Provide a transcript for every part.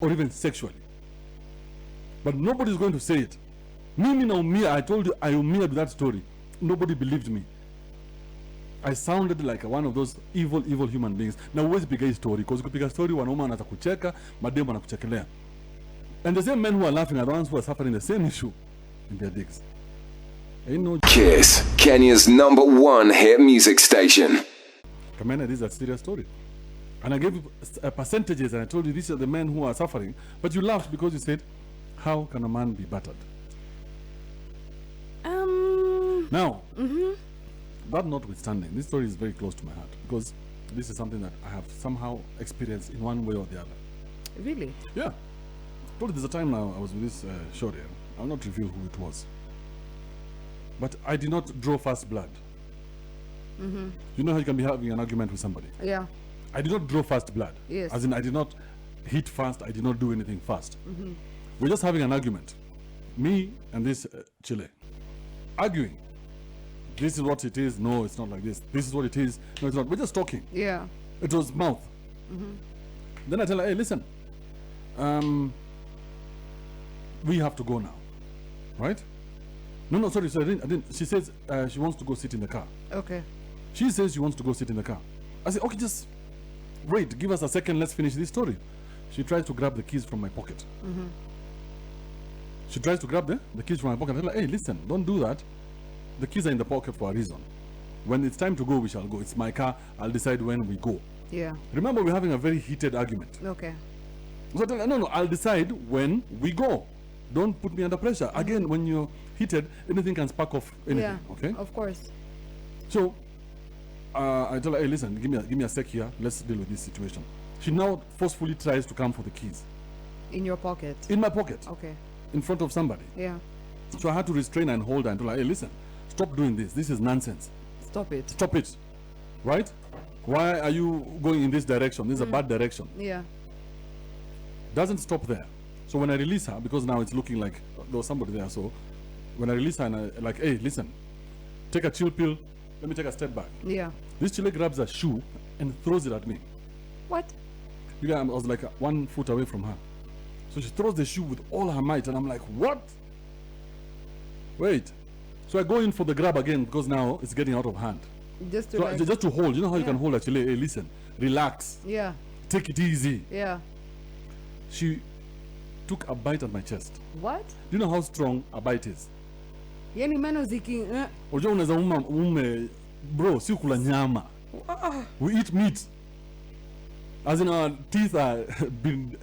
or even sexually. But nobody's going to say it. Mimi na umia, I told you I umia with that story. Nobody believed me. I sounded like one of those evil human beings. Na uwezi piga hii story, because ukipiga story wanaume wanakucheka, mademu wanakuchekelea. And the same men who are laughing are the ones who are suffering the same issue in their dicks. Ain't no Kiss, Kenya's #1 hit music station. Kamena, this is a serious story. And I gave you percentages, and I told you these are the men who are suffering. But you laughed because you said, how can a man be battered? Now, that notwithstanding, this story is very close to my heart, because this is something that I have somehow experienced in one way or the other. Really? Yeah. Told you there's a time now I was with this short here. I'll not reveal who it was. But I did not draw fast blood. You know how you can be having an argument with somebody? Yeah. I did not draw fast blood. Yes. As in, I did not hit fast. I did not do anything fast. We're just having an argument. Me and this Chile. Arguing. This is what it is. No, it's not like this. This is what it is. No, it's not. We're just talking. Yeah. It was mouth. Then I tell her, hey, listen. We have to go now. Right? No, sorry. So I didn't. She says she wants to go sit in the car. Okay. She says she wants to go sit in the car. I say, okay, just wait. Give us a second. Let's finish this story. She tries to grab the keys from my pocket. She tries to grab the keys from my pocket. I tell her, hey, listen, don't do that. The keys are in the pocket for a reason. When it's time to go, we shall go. It's my car. I'll decide when we go. Yeah. Remember, we're having a very heated argument. Okay. So I tell her, no, I'll decide when we go. Don't put me under pressure. Again, when you're heated, anything can spark off anything. Yeah. Okay? Of course. So I tell her, hey, listen, give me a sec here. Let's deal with this situation. She now forcefully tries to come for the keys. In your pocket? In my pocket. Okay. In front of somebody. Yeah. So I had to restrain her and hold her and tell her, hey, listen, stop doing this. This is nonsense. Stop it. Stop it. Right? Why are you going in this direction? This is a bad direction. Yeah. Doesn't stop there. So when I release her, because now it's looking like there was somebody there, so when I release her and I like, hey, listen, take a chill pill. Let me take a step back. Yeah. This chile grabs a shoe and throws it at me. What? You guys, I was like 1 foot away from her. So she throws the shoe with all her might, and I'm like, what? Wait. So I go in for the grab again, because now it's getting out of hand. Just to So like... just to hold. You know how you can hold a chile? Hey, listen, relax. Yeah. Take it easy. Yeah. She took a bite at my chest. What? Do you know how strong a bite is? Yani meno ziki... Unajua unaweza ume bro, si kula nyama. We eat meat. As in, our teeth are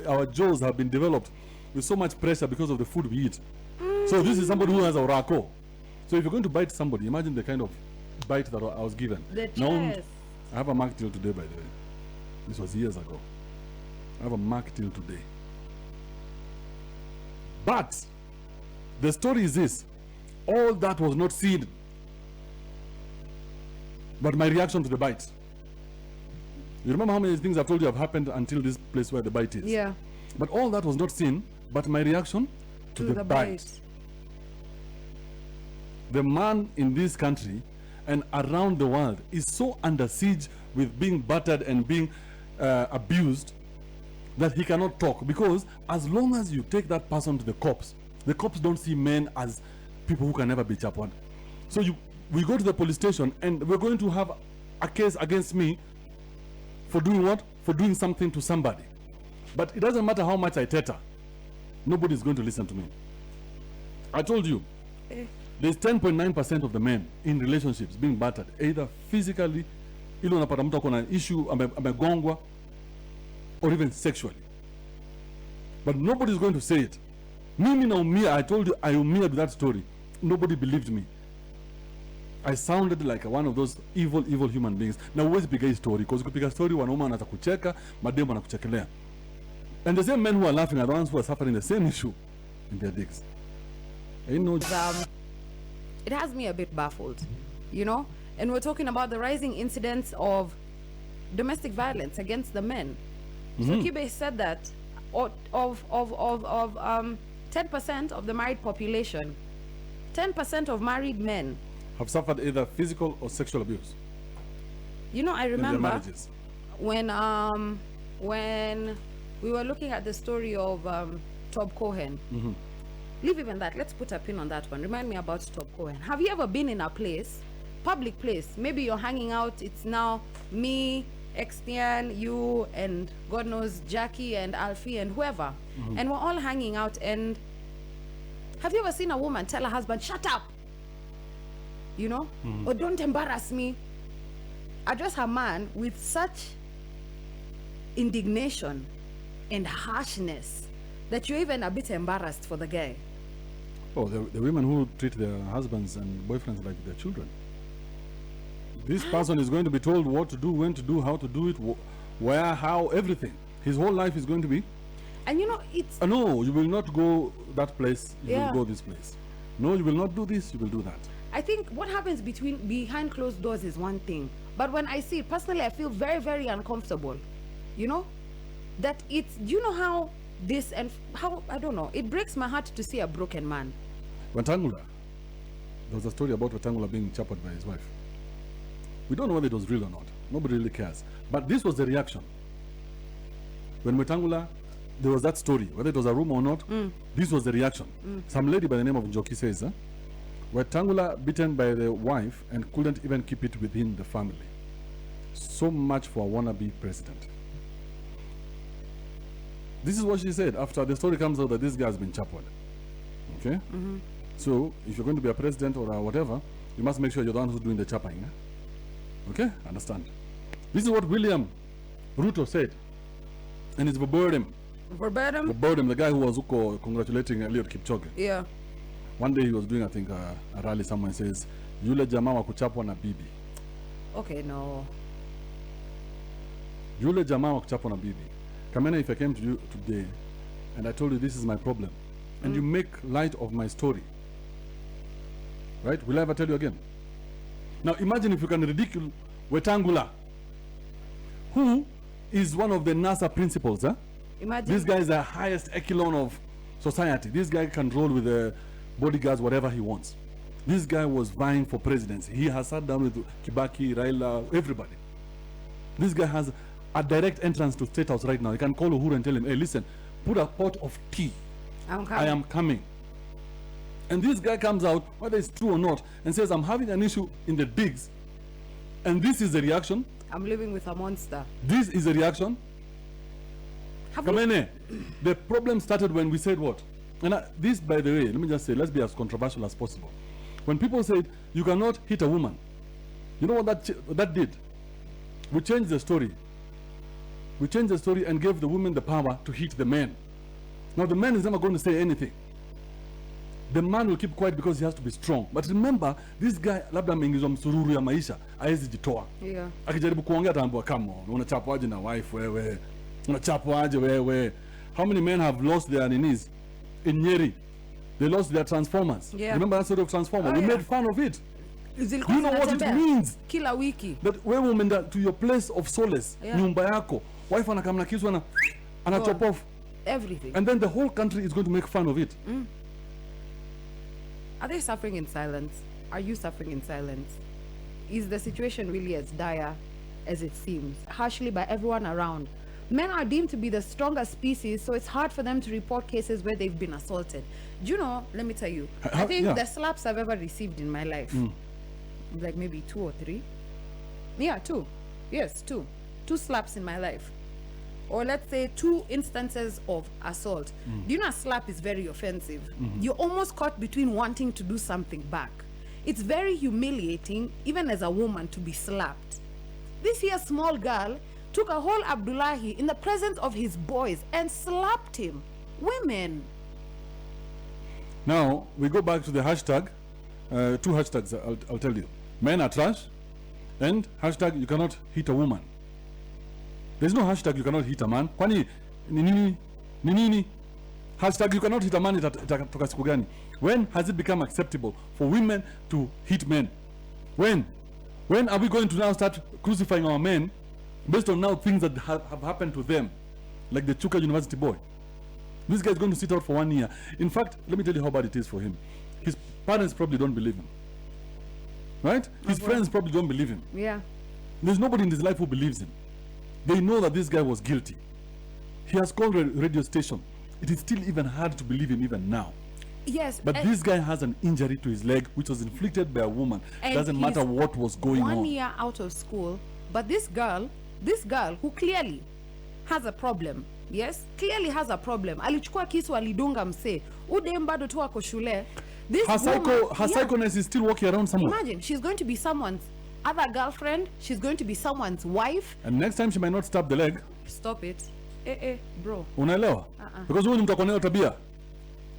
our jaws have been developed with so much pressure because of the food we eat. So this is somebody who has a orako. So if you're going to bite somebody, imagine the kind of bite that I was given. The Now, chest. I have a mark till today, by the way. This was years ago. I have a mark till today. But the story is this. All that was not seen, but my reaction to the bite. You remember how many things I've told you have happened until this place where the bite is? Yeah. But all that was not seen, but my reaction to the bite. The man in this country and around the world is so under siege with being battered and being abused that he cannot talk, because as long as you take that person to the cops don't see men as people who can never be chaperoned. So we go to the police station and we're going to have a case against me for doing what? For doing something to somebody. But it doesn't matter how much I teta. Nobody's going to listen to me. I told you, there's 10.9% of the men in relationships being battered, either physically, ile unapata mtu ako na issue amegongwa, or even sexually. But nobody's going to say it. Mimi na umia, I told you I umia with that story. Nobody believed me. I sounded like one of those evil human beings. Na uwezi piga hii story, because ukipiga story wanaume wanaweza kucheka, mademu wanakuchekelea. And the same men who are laughing are the ones who are suffering the same issue in their dicks. Ain't no... It has me a bit baffled, you know? And we're talking about the rising incidents of domestic violence against the men. So Kibe said that of 10% of the married population, 10% of married men have suffered either physical or sexual abuse. You know, I remember in their marriages. when we were looking at the story of Tob Cohen. Leave even that. Let's put a pin on that one. Remind me about Tob Cohen. Have you ever been in a place, public place? Maybe you're hanging out. It's now me, Extian, you, and God knows Jackie and Alfie and whoever, and we're all hanging out. And have you ever seen a woman tell her husband, "Shut up," you know, or "Don't embarrass me"? Address her man with such indignation and harshness that you're even a bit embarrassed for the guy. Oh, the women who treat their husbands and boyfriends like their children. This person is going to be told what to do, when to do, how to do it, where, how, everything. His whole life is going to be. And you know, it's... No, you will not go that place, you Yeah. will go this place. No, you will not do this, you will do that. I think what happens behind closed doors is one thing. But when I see it, personally, I feel very, very uncomfortable. You know? That it's... Do you know how this and how... I don't know. It breaks my heart to see a broken man. Wetangula, there was a story about Wetangula being chappered by his wife. We don't know whether it was real or not. Nobody really cares. But this was the reaction. When Wetangula, there was that story, whether it was a rumor or not, this was the reaction. Some lady by the name of Njoki says, Wetangula beaten by the wife and couldn't even keep it within the family. So much for a wannabe president. This is what she said after the story comes out that this guy has been chappered. Okay? So, if you're going to be a president or whatever, you must make sure you're the one who's doing the chapping. Okay? Understand? This is what William Ruto said. And it's verbatim. Verbatim? Verbatim, the guy who was congratulating Eliud Kipchoge. Yeah. One day he was doing, I think, a rally somewhere and says, Yule jamaa wa kuchapwa na bibi. Okay, no. Yule jamaa wa kuchapwa na bibi. Kamena, if I came to you today and I told you this is my problem, and you make light of my story, right? Will I ever tell you again? Now imagine if you can ridicule Wetangula, who is one of the NASA principals. Imagine. This guy is the highest echelon of society. This guy can roll with the bodyguards, whatever he wants. This guy was vying for presidency. He has sat down with Kibaki, Raila, everybody. This guy has a direct entrance to State House right now. You can call Uhuru and tell him, hey, listen, put a pot of tea. I am coming. And this guy comes out, whether it's true or not, and says, I'm having an issue in the digs. And this is the reaction. I'm living with a monster. This is the reaction. Kamene, the problem started when we said what? And this, by the way, let me just say, let's be as controversial as possible. When people said, you cannot hit a woman, you know what that did? We changed the story. We changed the story and gave the women the power to hit the men. Now the man is never going to say anything. The man will keep quiet because he has to be strong. But remember, this guy labda ameingizwa msururu ya maisha, haezi jitoa. Yeah. Akijaribu kuongea ataambiwa, come on, unachapwaje na wife wewe? Unachapwaje wewe? How many men have lost their knees in Nyeri? They lost their transformers. Yeah. Remember that sort of transformer? Oh, we yeah. made fun of it. Do you know what it means? Kila wiki. That wewe umeenda to your place of solace, Yeah. nyumba yako, wife anakamna kisu ana chop off. Everything. And then the whole country is going to make fun of it. Are they suffering in silence? Are you suffering in silence? Is the situation really as dire as it seems? Harshly by everyone around. Men are deemed to be the stronger species, so it's hard for them to report cases where they've been assaulted. Do you know, let me tell you, I think yeah. the slaps I've ever received in my life, like maybe 2 or 3. Yeah, 2. Yes, 2. 2 slaps in my life. Or let's say 2 instances of assault. Do you know a slap is very offensive? You're almost caught between wanting to do something back. It's very humiliating, even as a woman, to be slapped. This here small girl took a whole Abdullahi in the presence of his boys and slapped him. Women. Now, we go back to the hashtag. 2 hashtags, I'll tell you. Men are trash, and hashtag you cannot hit a woman. There's no hashtag you cannot hit a man. Kwani nini? Hashtag you cannot hit a man itatoka siku gani? When has it become acceptable for women to hit men? When are we going to now start crucifying our men based on now things that have happened to them? Like the Chuka University boy. This guy is going to sit out for 1 year. In fact, let me tell you how bad it is for him. His parents probably don't believe him. Right? His friends probably don't believe him. Yeah. There's nobody in his life who believes him. They know that this guy was guilty. He has called a radio station. It is still even hard to believe him even now. Yes. But this guy has an injury to his leg, which was inflicted by a woman. And Doesn't matter he's what was going 1 on. year out of school, but this girl who clearly has a problem, yes, clearly has a problem. Alichukua kisu alidunga mse. Udem bado tu ako shule. This Her woman, psychoness is still walking around somewhere. Imagine, she's going to be someone's other girlfriend. She's going to be someone's wife. And next time she might not stab the leg. Stop it. Bro. Unaelewa? Because huyu ni mtu ako nayo tabia.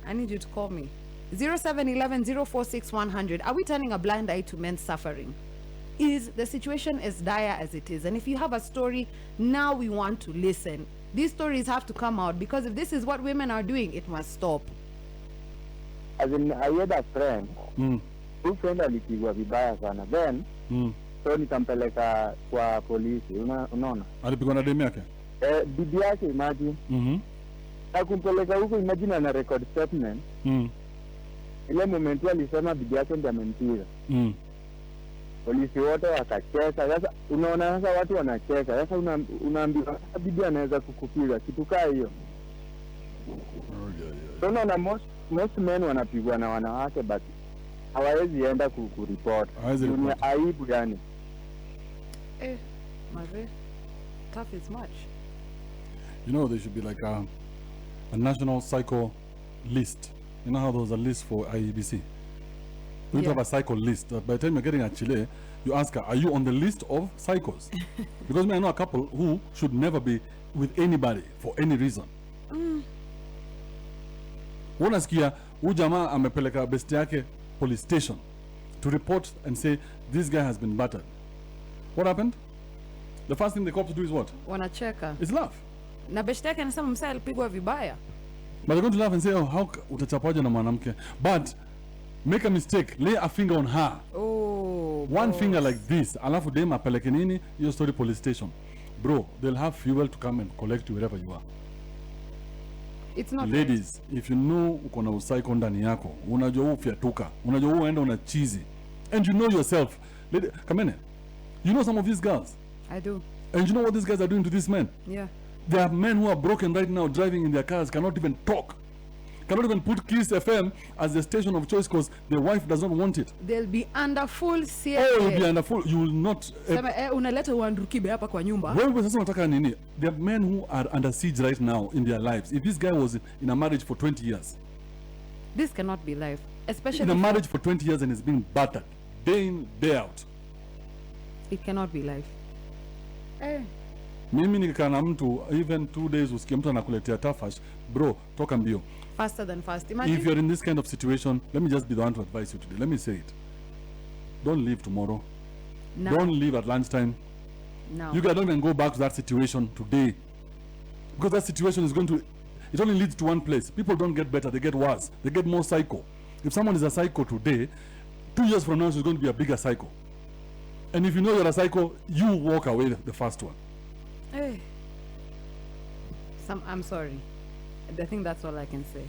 I need you to call me. 0711-046-100. Are we turning a blind eye to men's suffering? Is the situation as dire as it is? And if you have a story, now we want to listen. These stories have to come out, because if this is what women are doing, it must stop. As in, I had a friend. Huyu friend alipigwa vibaya sana. Then, so nikampeleka kwa polisi. Unaona? Alipigwa na demu yake? Bibi yake, imagine. Na kumpeleka huko, imagine ana record statement. Ile moment alisema bibi yake ndiye amempiga. Polisi wote wakacheka. Sasa unaona, sasa watu wanacheka. Sasa unaambiwa bibi anaweza kukupiga kitu kaa hiyo. So unaona, most men wanapigwa na wanawake, but hawawezi enda kuripoti. Ni aibu yani. Maze, tough is much. You know, there should be like a national psycho list. You know how there was a list for IEBC? We need to have a psycho list. That by the time you're getting a Chile, you ask her, are you on the list of psychos? Because I know a couple who should never be with anybody for any reason. Unasikia huyu jamaa amepeleka besti yake police station to report and say this guy has been battered. What happened? The first thing the cops do is what? Wanacheka. It's laugh. Na besti yake anasema msa alipigwa vibaya. But they're going to laugh and say, oh, how utachapaje na mwanamke? But make a mistake, lay a finger on her. Oh, one boss. finger like this, alafu dem apeleke nini, your story police station. Bro, they'll have fuel to come and collect you wherever you are. It's not Ladies, if you know uko na usaiko ndani yako, unajua ufyatuka, unajua uenda una cheesy, and you know yourself. Lady, Kamene, you know some of these girls. I do. And you know what these guys are doing to these men? Yeah. There are men who are broken right now, driving in their cars, cannot even talk. Cannot even put Kiss FM as the station of choice because the wife does not want it. They'll be under full CFA. Oh, you'll be under full. You will not. Sema, unaleta uandukibe hapa kwa nyumba. Wewe sasa unataka nini? There are men who are under siege right now in their lives. If this guy was in a marriage for 20 years. This cannot be life. Especially in a marriage for 20 years and is being battered. Day in, day out. It cannot be life. Mimi nikikaa na mtu even 2 days usikie mtu anakuletea tafash, bro, toka mbio. Faster than fast. Imagine. If you're in this kind of situation, let me just be the one to advise you today. Let me say it. Don't leave tomorrow. Now. Don't leave at lunchtime. Now. You guys don't even go back to that situation today. Because that situation is going to, it only leads to one place. People don't get better, they get worse. They get more psycho. If someone is a psycho today, 2 years from now she's going to be a bigger psycho. And if you know you're a psycho, you walk away the first one. I'm sorry. I think that's all I can say.